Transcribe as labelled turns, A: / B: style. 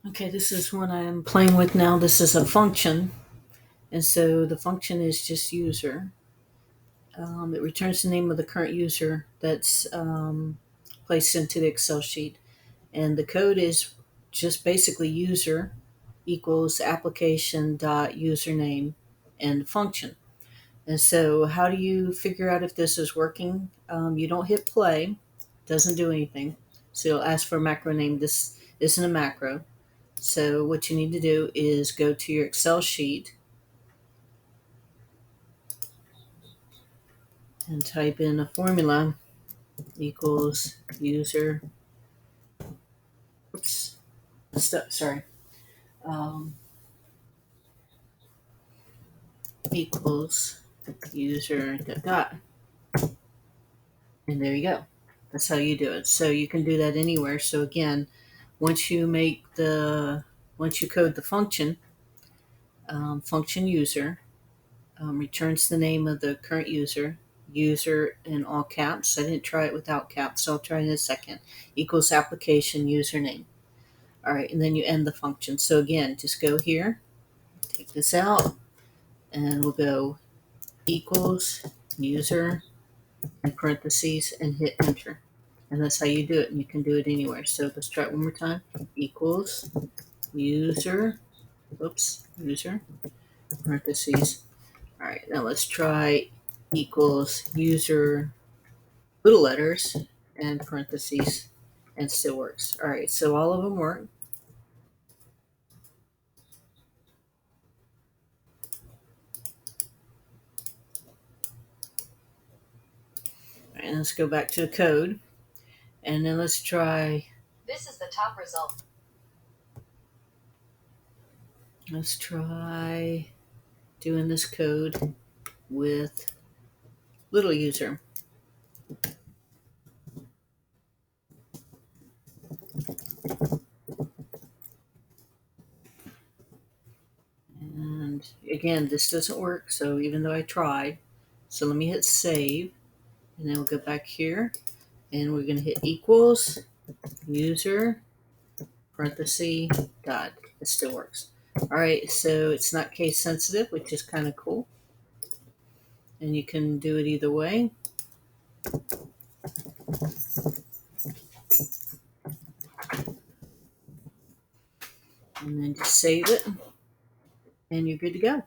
A: Okay, this is one I'm playing with now. This is a function, and so the function is just user. It returns the name of the current user that's placed into the Excel sheet, and the code is just basically user equals application dot username and function. And so, how do you figure out if this is working? You don't hit play, doesn't do anything. So it'll ask for a macro name. This isn't a macro. So what you need to do is go to your Excel sheet and type in a formula equals user. Oops, sorry. Um, Equals user dot dot, and there you go. That's how you do it. So you can do that anywhere. So again, once you make the once you code the function, function user returns the name of the current user, user in all caps. I didn't try it without caps, so I'll try it in a second. Equals application username. All right, and then you end the function. So again, just go here, take this out, and we'll go equals user in parentheses and hit enter. And that's how you do it, and you can do it anywhere. So let's try it one more time. Equals user, user, parentheses. All right, now let's try equals user little letters and parentheses, and still works. All right, so all of them work. All right, let's go back to the code, and then let's try.
B: This is the top result.
A: Let's try doing this code with little user. And again, this doesn't work, so even though I tried, so let me hit save, and then we'll go back here, and we're going to hit equals user parenthesis dot. It still works. All right, so it's not case sensitive, which is kind of cool, and you can do it either way. And then just save it, and you're good to go.